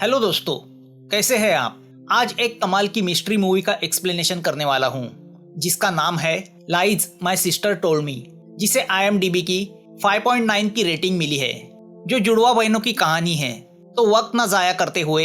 Hello दोस्तों, कैसे हैं आप। आज एक कमाल की मिस्ट्री मूवी का एक्सप्लेनेशन करने वाला हूँ जिसका नाम है lies my sister told me, जिसे IMDb की 5.9 की रेटिंग मिली है, जो जुड़वा बहनों की कहानी है। तो वक्त न जाया करते हुए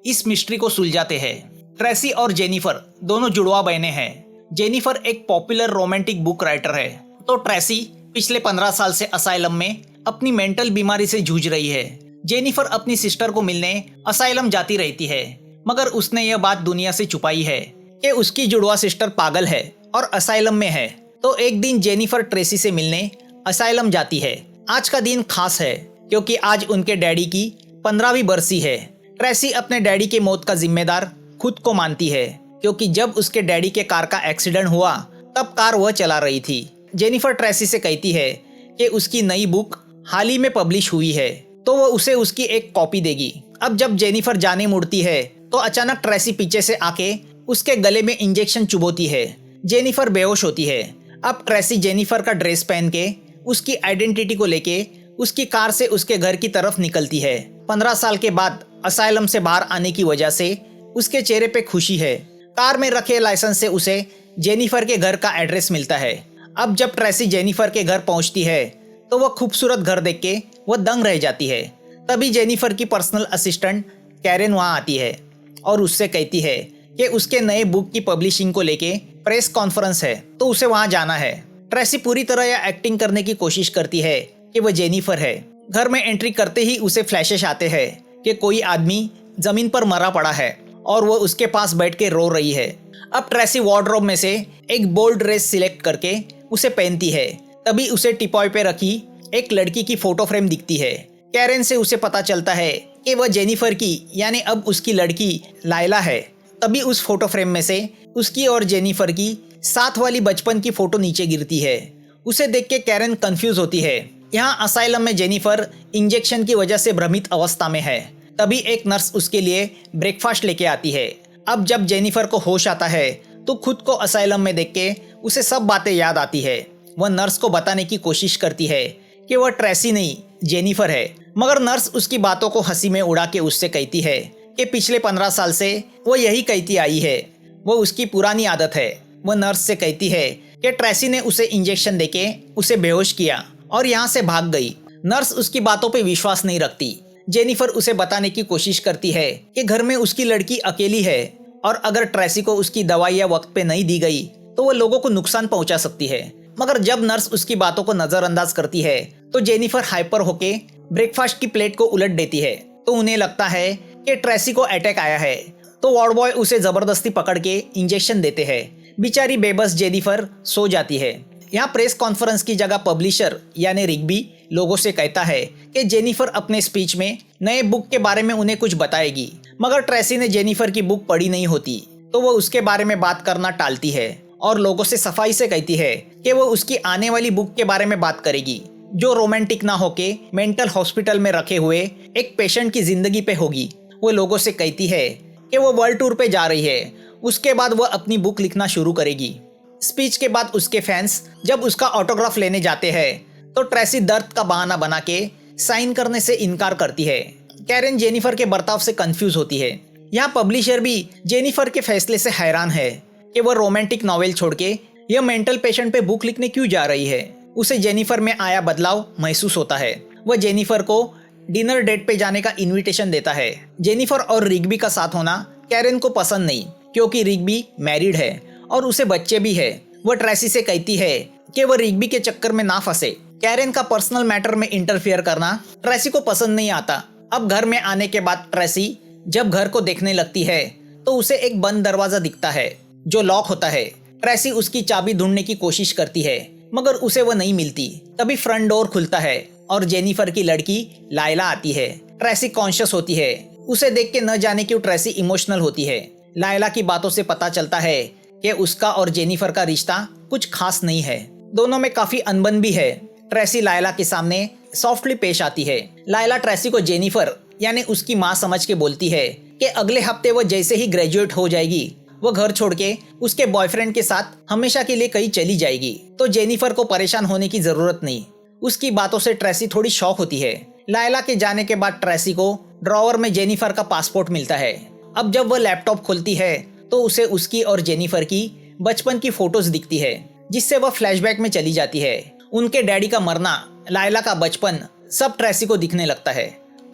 इस मिस्ट्री को सुलझाते हैं। ट्रेसी और जेनिफर दोनों जुड़वा बहनें हैं। जेनिफर एक पॉपुलर रोमांटिक बुक राइटर है, तो ट्रेसी पिछले 15 साल से असाइलम में अपनी मेंटल बीमारी से जूझ रही है। जेनिफर अपनी सिस्टर को मिलने असाइलम जाती रहती है, मगर उसने यह बात दुनिया से छुपाई है कि उसकी जुड़वा सिस्टर पागल है और असाइलम में है। तो एक दिन जेनिफर ट्रेसी से मिलने असाइलम जाती है। आज का दिन खास है क्योंकि आज उनके डैडी की 15वीं बरसी है। ट्रेसी अपने डैडी के मौत का जिम्मेदार खुद को मानती है, क्योंकि जब उसके डैडी के कार का एक्सीडेंट हुआ तब कार वह चला रही थी। जेनिफर ट्रेसी से कहती है कि उसकी नई बुक हाल ही में पब्लिश हुई है, तो वो उसे उसकी एक कॉपी देगी। अब जब जेनिफर जाने मुड़ती है तो अचानक ट्रेसी पीछे से आके उसके गले में इंजेक्शन चुभोती है। जेनिफर बेहोश होती है। अब ट्रेसी जेनिफर का ड्रेस पहन के उसकी आइडेंटिटी को लेके उसकी कार से उसके घर की तरफ निकलती है। 15 साल के बाद असाइलम से बाहर आने की वजह से उसके चेहरे पे खुशी है। कार में रखे लाइसेंस से उसे जेनिफर के घर का एड्रेस मिलता है। अब जब ट्रेसी जेनिफर के घर पहुंचती है तो वह खूबसूरत घर देख के वह दंग रह जाती है। तभी जेनिफर की पर्सनल असिस्टेंट कैरेन वहां आती है और उससे कहती है कि उसके नए बुक की पब्लिशिंग को लेके प्रेस कॉन्फ्रेंस है, तो उसे वहां जाना है। ट्रेसी पूरी तरह यह एक्टिंग करने की कोशिश करती है कि वह जेनिफर है। घर में एंट्री करते ही उसे फ्लैशेस आते हैं कि कोई आदमी जमीन पर मरा पड़ा है और वह उसके पास बैठ के रो रही है। अब ट्रेसी वार्डरोब में से एक बोल्ड ड्रेस सिलेक्ट करके उसे पहनती है। तभी उसे टिपॉय पे रखी एक लड़की की फोटो फ्रेम दिखती है। कैरेन से उसे पता चलता है कि वह जेनिफर की यानी अब उसकी लड़की लायला है। तभी उस फोटो फ्रेम में से उसकी और जेनिफर की साथ वाली बचपन की फोटो नीचे गिरती है। उसे देख के कैरेन कंफ्यूज होती है। यहाँ असाइलम में जेनिफर इंजेक्शन की वजह से भ्रमित अवस्था में है। तभी एक नर्स उसके लिए ब्रेकफास्ट लेके आती है। अब जब जेनिफर को होश आता है तो खुद को असाइलम में देख के उसे सब बातें याद आती है। वह नर्स को बताने की कोशिश करती है कि वह ट्रेसी नहीं जेनिफर है, मगर नर्स उसकी बातों को हंसी में उड़ा के उससे कहती है कि पिछले 15 साल से वो यही कहती आई है, वो उसकी पुरानी आदत है। वह नर्स से कहती है कि ट्रेसी ने उसे इंजेक्शन देके उसे बेहोश किया और यहाँ से भाग गई। नर्स उसकी बातों पे विश्वास नहीं रखती। जेनिफर उसे बताने की कोशिश करती है कि घर में उसकी लड़की अकेली है और अगर ट्रेसी को उसकी दवाइयाँ वक्त पे नहीं दी गई तो वह लोगों को नुकसान पहुंचा सकती है। मगर जब नर्स उसकी बातों को नजरअंदाज करती है तो जेनिफर हाइपर होके ब्रेकफास्ट की प्लेट को उलट देती है। तो उन्हें लगता है कि ट्रेसी को अटैक आया है, तो वार्ड बॉय उसे जबरदस्ती पकड़ के इंजेक्शन देते हैं। बेचारी बेबस जेनिफर सो जाती है। यहाँ प्रेस कॉन्फ्रेंस की जगह पब्लिशर यानी रिग्बी लोगों से कहता है कि जेनिफर अपने स्पीच में नए बुक के बारे में उन्हें कुछ बताएगी। मगर ट्रेसी ने जेनिफर की बुक पढ़ी नहीं होती, तो वो उसके बारे में बात करना टालती है और लोगों से सफाई से कहती है कि वो उसकी आने वाली बुक के बारे में बात करेगी, जो रोमांटिक ना होके मेंटल हॉस्पिटल में रखे हुए एक पेशेंट की जिंदगी पे होगी। वो लोगों से कहती है कि वो वर्ल्ड टूर पे जा रही है, उसके बाद वह अपनी बुक लिखना शुरू करेगी। स्पीच के बाद उसके फैंस जब उसका ऑटोग्राफ लेने जाते हैं तो ट्रेसी दर्द का बहाना बना के साइन करने से इनकार करती है। कैरेन जेनिफर के बर्ताव से कंफ्यूज होती है। यहाँ पब्लिशर भी जेनिफर के फैसले से हैरान है कि वह रोमांटिक नॉवेल छोड़ के यह मेंटल पेशेंट पे बुक लिखने क्यों जा रही है। उसे जेनिफर में आया बदलाव महसूस होता है। वह जेनिफर को डिनर डेट पे जाने का इनविटेशन देता है। जेनिफर और रिग्बी का साथ होना कैरेन को पसंद नहीं, क्योंकि रिग्बी मैरिड है और उसे बच्चे भी है। वह ट्रेसी से कहती है कि वह रिग्बी के चक्कर में ना फंसे। कैरेन का पर्सनल मैटर में इंटरफियर करना ट्रेसी को पसंद नहीं आता। अब घर में आने के बाद ट्रेसी जब घर को देखने लगती है तो उसे एक बंद दरवाजा दिखता है जो लॉक होता है। ट्रेसी उसकी चाबी ढूंढने की कोशिश करती है, मगर उसे वो नहीं मिलती। तभी फ्रंट डोर खुलता है और जेनिफर की लड़की लायला आती है। ट्रेसी कॉन्शियस होती है। उसे देख के न जाने क्यों ट्रेसी इमोशनल होती है। लायला की बातों से पता चलता है कि उसका और जेनिफर का रिश्ता कुछ खास नहीं है। दोनों में काफी अनबन भी है। ट्रेसी लायला के सामने सॉफ्टली पेश आती है। लायला ट्रेसी को जेनिफर यानी उसकी माँ समझ के बोलती है कि अगले हफ्ते वो जैसे ही ग्रेजुएट हो जाएगी वो घर छोड़ के उसके बॉयफ्रेंड के साथ हमेशा के लिए कहीं चली जाएगी, तो जेनिफर को परेशान होने की जरूरत नहीं। उसकी बातों से ट्रेसी थोड़ी शॉक होती है। लायला के जाने के बाद ट्रेसी को ड्रॉवर में जेनिफर का पासपोर्ट मिलता है। अब जब वह लैपटॉप खोलती है तो उसे उसकी और जेनिफर की बचपन की फोटोज दिखती है, जिससे वह फ्लैशबैक में चली जाती है। उनके डैडी का मरना, लायला का बचपन, सब ट्रेसी को दिखने लगता है।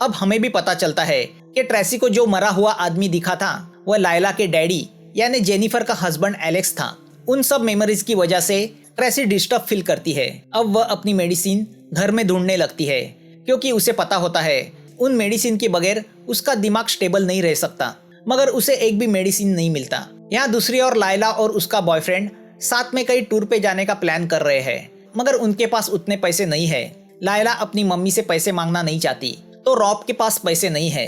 अब हमें भी पता चलता है कि ट्रेसी को जो मरा हुआ आदमी दिखा था वह लायला के डैडी यानी जेनिफर का हस्बैंड एलेक्स था। उन सब मेमोरीज की वजह से ट्रेसी डिस्टर्ब फील करती है। अब वह अपनी मेडिसिन घर में ढूंढने लगती है, क्योंकि उसे पता होता है उन मेडिसिन के बगैर उसका दिमाग स्टेबल नहीं रह सकता। मगर उसे एक भी मेडिसिन नहीं मिलता। यहाँ दूसरी ओर लायला और उसका बॉयफ्रेंड साथ में कई टूर पे जाने का प्लान कर रहे हैं, मगर उनके पास उतने पैसे नहीं है। लायला अपनी मम्मी से पैसे मांगना नहीं चाहती, तो रॉब के पास पैसे नहीं है।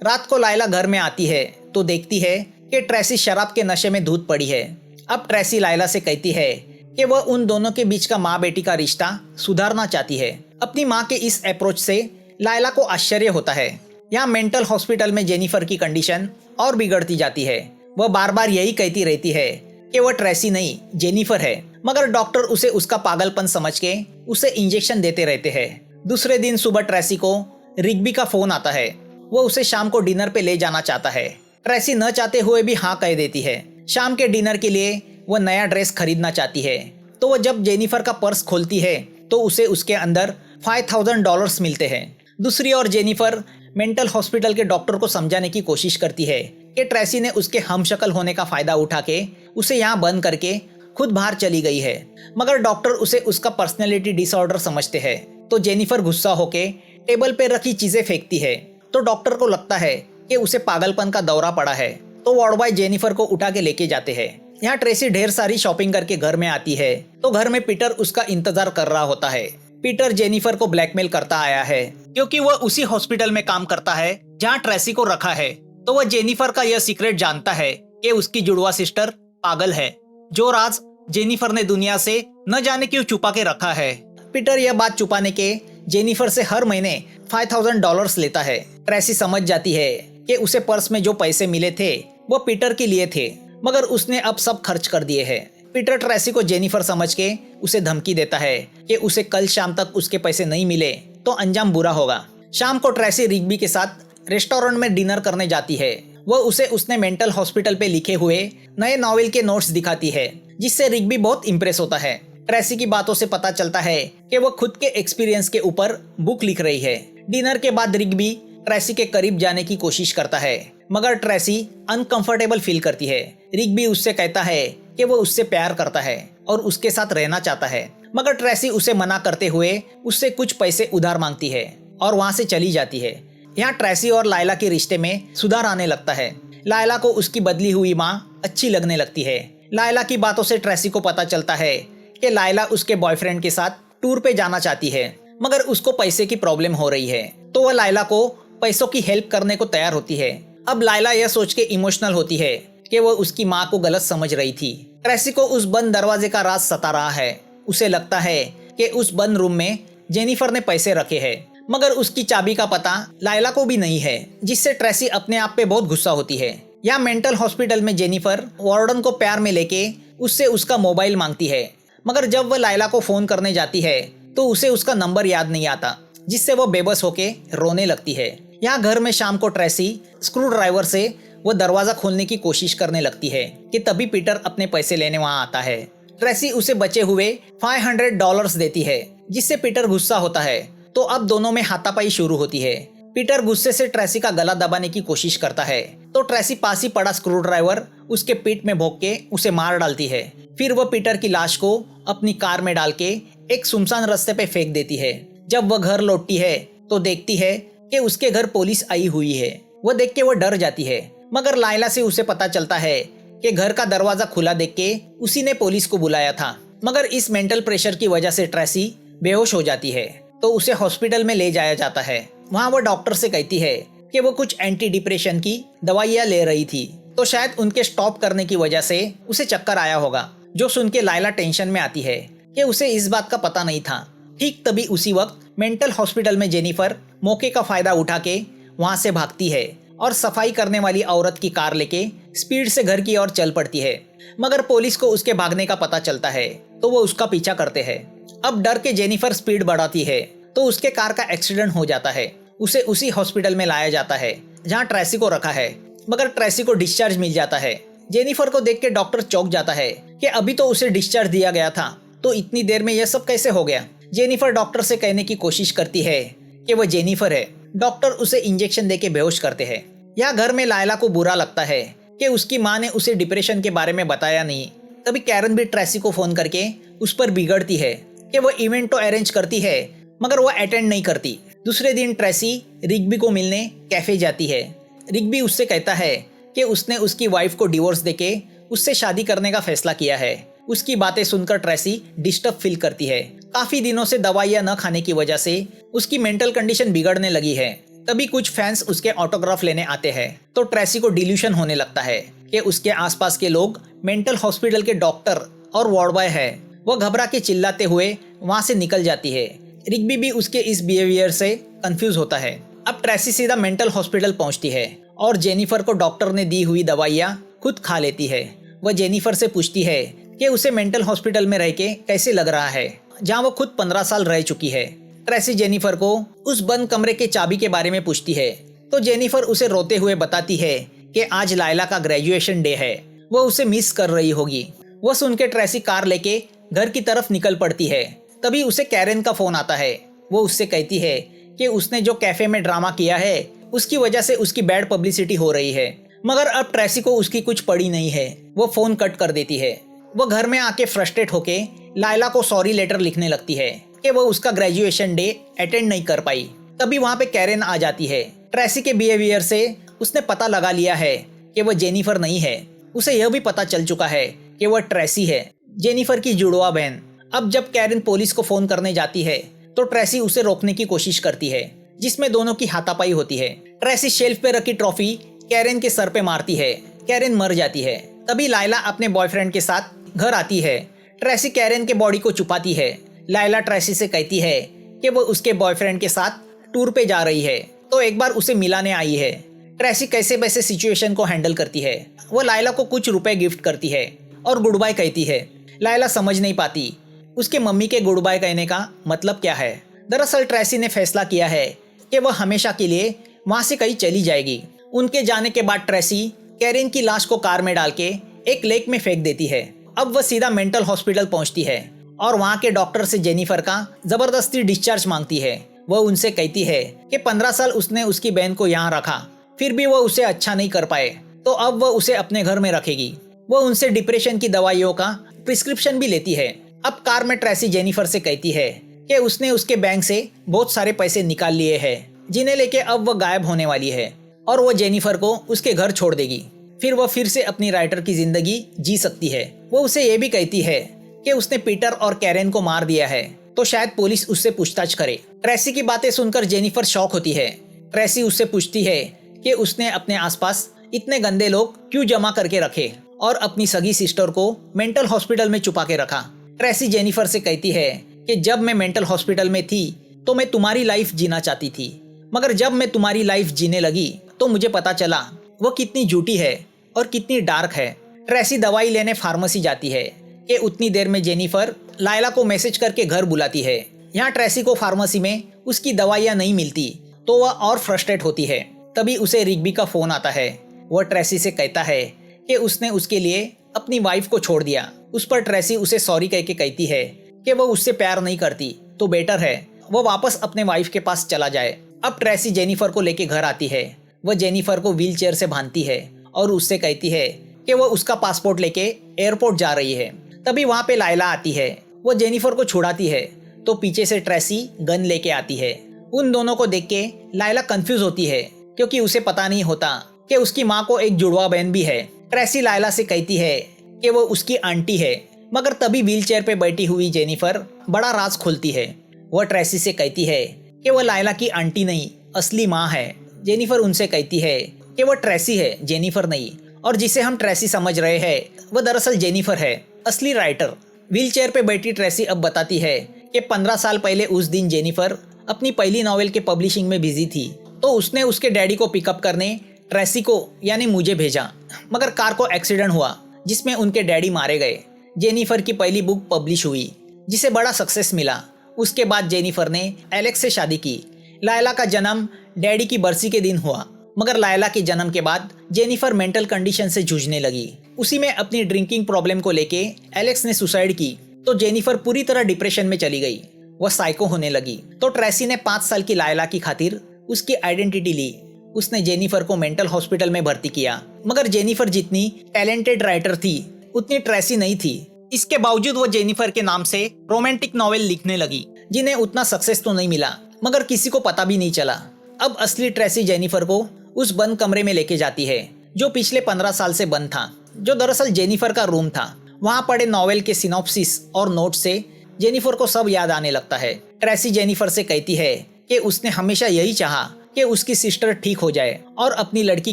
रात को लायला घर में आती है तो देखती है कि ट्रेसी शराब के नशे में धुत पड़ी है। अब ट्रेसी लायला से कहती है कि वह उन दोनों के बीच का माँ बेटी का रिश्ता सुधारना चाहती है। अपनी माँ के इस अप्रोच से लायला को आश्चर्य होता है। यहाँ मेंटल हॉस्पिटल में जेनिफर की कंडीशन और बिगड़ती जाती है। वह बार बार यही कहती रहती है कि वह ट्रेसी नहीं जेनिफर है, मगर डॉक्टर उसे उसका पागलपन समझ के उसे इंजेक्शन देते रहते हैं। दूसरे दिन सुबह ट्रेसी को रिग्बी का फोन आता है। वह उसे शाम को डिनर पे ले जाना चाहता है। ट्रेसी न चाहते हुए भी हाँ कह देती है। शाम के डिनर के लिए वह नया ड्रेस खरीदना चाहती है। तो वह जब जेनिफर का पर्स खोलती है तो उसे उसके अंदर $5000 मिलते हैं। दूसरी ओर जेनिफर मेंटल हॉस्पिटल के डॉक्टर को समझाने की कोशिश करती है कि ट्रेसी ने उसके हमशक्ल होने का फायदा उठा के उसे यहाँ बंद करके खुद बाहर चली गई है, मगर डॉक्टर उसे उसका पर्सनैलिटी डिसऑर्डर समझते हैं। तो जेनिफर गुस्सा होके टेबल पे रखी चीजें फेंकती है। तो डॉक्टर को लगता है कि उसे पागलपन का दौरा पड़ा है, तो वार्ड बॉय जेनिफर को उठा के लेके जाते हैं। यहाँ ट्रेसी ढेर सारी शॉपिंग करके घर में आती है तो घर में पीटर उसका इंतजार कर रहा होता है। पीटर जेनिफर को ब्लैकमेल करता आया है, क्योंकि वह उसी हॉस्पिटल में काम करता है जहाँ ट्रेसी को रखा है। तो वह जेनिफर का यह सीक्रेट जानता है कि उसकी जुड़वा सिस्टर पागल है, जो राज जेनिफर ने दुनिया से न जाने क्यों छुपा के रखा है। पीटर यह बात छुपाने के जेनिफर से हर महीने $5000 लेता है। ट्रेसी समझ जाती है कि उसे पर्स में जो पैसे मिले थे वो पीटर के लिए थे, मगर उसने अब सब खर्च कर दिए हैं। पीटर ट्रेसी को जेनिफर समझ के उसे धमकी देता है कि उसे कल शाम तक उसके पैसे नहीं मिले तो अंजाम बुरा होगा। शाम को ट्रेसी रिग्बी के साथ रेस्टोरेंट में डिनर करने जाती है। वह उसे उसने मेंटल हॉस्पिटल पे लिखे हुए नए नॉवेल के नोट्स दिखाती है, जिससे रिग्बी बहुत इम्प्रेस होता है। ट्रेसी की बातों से पता चलता है कि वह खुद के एक्सपीरियंस के ऊपर बुक लिख रही है। डिनर के बाद रिग्बी ट्रेसी के करीब जाने की कोशिश करता है, मगर ट्रेसी अनकंफर्टेबल फील करती है। रिग्बी उससे कहता है कि वो उससे प्यार करता है और उसके साथ रहना चाहता है, मगर ट्रेसी उसे मना करते हुए उससे कुछ पैसे उधार मांगती है और वहाँ से चली जाती है। यहाँ ट्रेसी और लायला के रिश्ते में सुधार आने लगता है। लायला को उसकी बदली हुई माँ अच्छी लगने लगती है। लायला की बातों से ट्रेसी को पता चलता है कि लायला उसके बॉयफ्रेंड के साथ टूर पे जाना चाहती है, मगर उसको पैसे की प्रॉब्लम हो रही है। तो वह लायला को पैसों की हेल्प करने को तैयार होती है। अब लायला यह सोच के इमोशनल होती है कि वह उसकी माँ को गलत समझ रही थी। ट्रेसी को उस बंद दरवाजे का राज सता रहा है। उसे लगता है कि उस बंद रूम में जेनिफर ने पैसे रखे हैं, मगर उसकी चाबी का पता लायला को भी नहीं है, जिससे ट्रेसी अपने आप पे बहुत गुस्सा होती है। यहाँ मेंटल हॉस्पिटल में जेनिफर वार्डन को प्यार में लेके उससे उसका मोबाइल मांगती है, मगर जब वह लायला को फोन करने जाती है तो उसे उसका नंबर याद नहीं आता, जिससे वह बेबस होके रोने लगती है। यहाँ घर में शाम को ट्रेसी स्क्रू ड्राइवर से वो दरवाजा खोलने की कोशिश करने लगती है कि तभी पीटर अपने पैसे लेने वहाँ आता है। ट्रेसी उसे बचे हुए $500 देती है, जिससे पीटर गुस्सा होता है। तो अब दोनों में हाथापाई शुरू होती है। पीटर गुस्से से ट्रेसी का गला दबाने की कोशिश करता है, तो ट्रेसी पास ही पड़ा स्क्रू ड्राइवर उसके पीठ में भोंक के उसे मार डालती है। फिर वह पीटर की लाश को अपनी कार में डाल के एक सुनसान रास्ते पे फेंक देती है। जब वह घर लौटती है तो देखती है कि उसके घर पुलिस आई हुई है। वह देख के वह डर जाती है, मगर लायला से उसे पता चलता है कि घर का दरवाजा खुला देख के उसी ने पुलिस को बुलाया था। मगर इस मेंटल प्रेशर की वजह से ट्रेसी बेहोश हो जाती है, तो उसे हॉस्पिटल में ले जाया जाता है। वहाँ वो डॉक्टर से कहती है कि वो कुछ एंटी डिप्रेशन की दवाइयाँ ले रही थी, तो शायद उनके स्टॉप करने की वजह से उसे चक्कर आया होगा। जो सुन के लायला टेंशन में आती है कि उसे इस बात का पता नहीं था। ठीक तभी उसी वक्त मेंटल हॉस्पिटल में जेनिफर मौके का फायदा उठा के वहाँ से भागती है और सफाई करने वाली औरत की कार लेके स्पीड से घर की ओर चल पड़ती है। मगर पुलिस को उसके भागने का पता चलता है, तो वो उसका पीछा करते हैं। अब डर के जेनिफर स्पीड बढ़ाती है, तो उसके कार का एक्सीडेंट हो जाता है। उसे उसी हॉस्पिटल में लाया जाता है जहां ट्रेसी को रखा है, मगर ट्रेसी को डिस्चार्ज मिल जाता है। जेनिफर को देख के डॉक्टर चौंक जाता है कि अभी तो उसे डिस्चार्ज दिया गया था, तो इतनी देर में यह सब कैसे हो गया। जेनिफर डॉक्टर से कहने की कोशिश करती है कि वह जेनिफर है। डॉक्टर उसे इंजेक्शन देके बेहोश करते हैं। यहाँ घर में लायला को बुरा लगता है कि उसकी माँ ने उसे डिप्रेशन के बारे में बताया नहीं। तभी कैरन भी ट्रेसी को फोन करके उस पर बिगड़ती है कि वो इवेंट तो अरेंज करती है, मगर वो अटेंड नहीं करती। दूसरे दिन ट्रेसी रिग्बी को मिलने कैफे जाती है। रिग्बी उससे कहता है कि उसने उसकी वाइफ को डिवोर्स देके उससे शादी करने का फैसला किया है। उसकी बातें सुनकर ट्रेसी डिस्टर्ब फील करती है। काफी दिनों से दवाइयां न खाने की वजह से उसकी मेंटल कंडीशन बिगड़ने लगी है। तभी कुछ फैंस उसके ऑटोग्राफ लेने आते हैं, तो ट्रेसी को डिल्यूशन होने लगता है कि उसके आसपास के लोग मेंटल हॉस्पिटल के डॉक्टर और वार्ड बॉय है। वो घबरा के चिल्लाते हुए वहां से निकल जाती है। रिग्बी भी उसके इस बिहेवियर से कंफ्यूज होता है। अब ट्रेसी सीधा मेंटल हॉस्पिटल पहुंचती है और जेनिफर को डॉक्टर ने दी हुई दवाइयां खुद खा लेती है। वह जेनिफर से पूछती है कि उसे मेंटल हॉस्पिटल में रह के कैसे लग रहा है, जहां वो खुद 15 साल रह चुकी है। ट्रेसी जेनिफर को उस बंद कमरे के चाबी के बारे में पूछती है, तो जेनिफर उसे रोते हुए बताती है कि आज लायला का ग्रेजुएशन डे है, वो उसे मिस कर रही होगी। वो सुन के ट्रेसी कार लेके घर की तरफ निकल पड़ती है। तभी उसे कैरन का फोन आता है। वो उससे कहती है कि उसने जो कैफे में ड्रामा किया है उसकी वजह से उसकी बैड पब्लिसिटी हो रही है, मगर अब ट्रेसी को उसकी कुछ पड़ी नहीं है। वो फोन कट कर देती है। वो घर में आके फ्रस्ट्रेट होके लायला को सॉरी लेटर लिखने लगती है कि वो उसका ग्रेजुएशन डे अटेंड नहीं कर पाई। तभी वहाँ पे कैरन आ जाती है। ट्रेसी के बिहेवियर से उसने पता लगा लिया है कि वो जेनिफर नहीं है। उसे यह भी पता चल चुका है कि वह ट्रेसी है, जेनिफर की जुड़वा बहन। अब जब कैरन पुलिस को फोन करने जाती है तो ट्रेसी उसे रोकने की कोशिश करती है, जिसमें दोनों की हाथापाई होती है। ट्रेसी शेल्फ पे रखी ट्रॉफी कैरन के सर पे मारती है। कैरन मर जाती है। तभी लायला अपने बॉयफ्रेंड के साथ घर आती है। ट्रेसी कैरन के बॉडी को छुपाती है। लायला ट्रेसी से कहती है कि वो उसके बॉयफ्रेंड के साथ टूर पे जा रही है, तो एक बार उसे मिलाने आई है। ट्रेसी कैसे वैसे सिचुएशन को हैंडल करती है। वो लायला को कुछ रुपए गिफ्ट करती है और गुड बाय कहती है। लायला समझ नहीं पाती उसके मम्मी के गुड बाय कहने का मतलब क्या है। दरअसल ट्रेसी ने फैसला किया है कि वह हमेशा के लिए वहां से कहीं चली जाएगी। उनके जाने के बाद ट्रेसी कैरन की लाश को कार में डाल के एक लेक में फेंक देती है। अब वह सीधा मेंटल हॉस्पिटल पहुंचती है और वहां के डॉक्टर से जेनिफर का जबरदस्ती डिस्चार्ज मांगती है। वह उनसे कहती है कि 15 साल उसने उसकी बहन को यहाँ रखा, फिर भी वह उसे अच्छा नहीं कर पाए, तो अब वह उसे अपने घर में रखेगी। वह उनसे डिप्रेशन की दवाइयों का प्रिस्क्रिप्शन भी लेती है। अब कार में ट्रेसी जेनिफर से कहती है कि उसने उसके बैंक से बहुत सारे पैसे निकाल लिए हैं, जिन्हें लेके अब वह गायब होने वाली है और वह जेनिफर को उसके घर छोड़ देगी। फिर वह फिर से अपनी राइटर की जिंदगी जी सकती है। वो उसे ये भी कहती है कि उसने पीटर और कैरन को मार दिया है, तो शायद पुलिस उससे पूछताछ करे। ट्रेसी की बातें सुनकर जेनिफर शॉक होती है। ट्रेसी उससे पूछती है कि उसने अपने आसपास इतने गंदे लोग क्यों जमा करके रखे और अपनी सगी सिस्टर को मेंटल हॉस्पिटल में छुपा के रखा। ट्रेसी जेनिफर से कहती है कि जब मैं मेंटल हॉस्पिटल में थी तो मैं तुम्हारी लाइफ जीना चाहती थी, मगर जब मैं तुम्हारी लाइफ जीने लगी तो मुझे पता चला वो कितनी झूठी है और कितनी डार्क है। ट्रेसी दवाई लेने फार्मेसी जाती है कि उतनी देर में जेनिफर लायला को मैसेज करके घर बुलाती है। यहाँ ट्रेसी को फार्मेसी में उसकी दवाइयाँ नहीं मिलती, तो वह और फ्रस्ट्रेट होती है। तभी उसे रिग्बी का फोन आता है। वह ट्रेसी से कहता है कि उसने उसके लिए अपनी वाइफ को छोड़ दिया। उस पर ट्रेसी उसे सॉरी कह के कहती है कि वह उससे प्यार नहीं करती, तो बेटर है वो वापस अपने वाइफ के पास चला जाए। अब ट्रेसी जेनिफर को लेके घर आती है। वह जेनिफर को व्हील चेयर से बांधती है और उससे कहती है कि वह उसका पासपोर्ट लेके एयरपोर्ट जा रही है। तभी वहाँ पे लायला आती है। वो जेनिफर को छुड़ाती है, तो पीछे से ट्रेसी गन लेके आती है। उन दोनों को देख के लायला कंफ्यूज होती है, क्योंकि उसे पता नहीं होता कि उसकी माँ को एक जुड़वा बहन भी है। ट्रेसी लायला से कहती है कि वो उसकी आंटी है, मगर तभी व्हील चेयर पे बैठी हुई जेनिफर बड़ा राज खोलती है। वह ट्रेसी से कहती है कि वह लायला की आंटी नहीं, असली माँ है। जेनिफर उनसे कहती है कि वह ट्रेसी है, जेनिफर नहीं, और जिसे हम ट्रेसी समझ रहे हैं वह दरअसल जेनिफर है, असली राइटर। व्हील चेयर पे बैठी ट्रेसी अब बताती है कि 15 साल पहले उस दिन जेनिफर अपनी पहली नॉवेल के पब्लिशिंग में बिजी थी, तो उसने उसके डैडी को पिकअप करने ट्रेसी को यानी मुझे भेजा, मगर कार को एक्सीडेंट हुआ जिसमें उनके डैडी मारे गए। जेनिफर की पहली बुक पब्लिश हुई जिसे बड़ा सक्सेस मिला। उसके बाद जेनिफर ने एलेक्स से शादी की। लायला का जन्म डैडी की बरसी के दिन हुआ, मगर लायला के जन्म के बाद जेनिफर मेंटल कंडीशन से जूझने लगी। उसी में अपनी ड्रिंकिंग प्रॉब्लम को लेके एलेक्स ने सुसाइड की तो जेनिफर पूरी तरह डिप्रेशन में चली गई। वह साइको होने लगी तो ट्रेसी ने 5 साल की लायला की खातिर उसकी आइडेंटिटी ली। उसने जेनिफर को मेंटल हॉस्पिटल में भर्ती किया, मगर जेनिफर जितनी टैलेंटेड राइटर थी उतनी ट्रेसी नहीं थी। इसके बावजूद वो जेनिफर के नाम से रोमांटिक नॉवेल लिखने लगी, जिन्हें उतना सक्सेस तो नहीं मिला, मगर किसी को पता भी नहीं चला। अब असली ट्रेसी जेनिफर को उस बंद कमरे में लेके जाती है जो पिछले 15 साल से बंद था, जो दरअसल जेनिफर का रूम था। वहाँ पड़े नॉवेल के सिनॉप्सिस और नोट से जेनिफर को सब याद आने लगता है। ट्रेसी जेनिफर से कहती है कि उसने हमेशा यही चाहा कि उसकी सिस्टर ठीक हो जाए और अपनी लड़की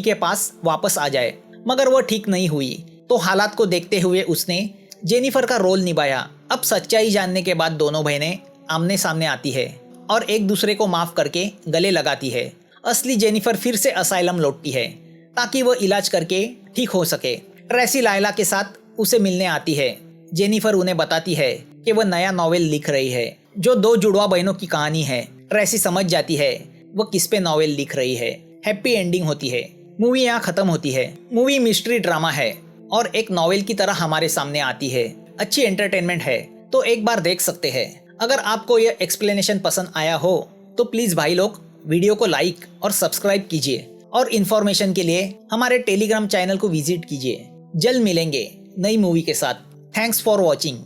के पास वापस आ जाए, मगर वो ठीक नहीं हुई। तो हालात को देखते हुए उसने जेनिफर का रोल निभाया। अब सच्चाई जानने के बाद दोनों बहनें आमने सामने आती है और एक दूसरे को माफ करके गले लगाती है। असली जेनिफर फिर से असाइलम लौटती है ताकि वो इलाज करके ठीक हो सके। ट्रेसी लायला के साथ उसे मिलने आती है। जेनिफर उन्हें बताती है कि वह नया नॉवेल लिख रही है जो 2 जुड़वा बहनों की कहानी है। ट्रेसी समझ जाती है वो किस पे नॉवेल लिख रही है। हैप्पी एंडिंग होती है। मूवी यहाँ खत्म होती है। मूवी मिस्ट्री ड्रामा है और एक नॉवेल की तरह हमारे सामने आती है। अच्छी एंटरटेनमेंट है तो एक बार देख सकते हैं। अगर आपको यह एक्सप्लेनेशन पसंद आया हो तो प्लीज भाई लोग वीडियो को लाइक और सब्सक्राइब कीजिए और इन्फॉर्मेशन के लिए हमारे टेलीग्राम चैनल को विजिट कीजिए। जल्द मिलेंगे नई मूवी के साथ। Thanks for watching.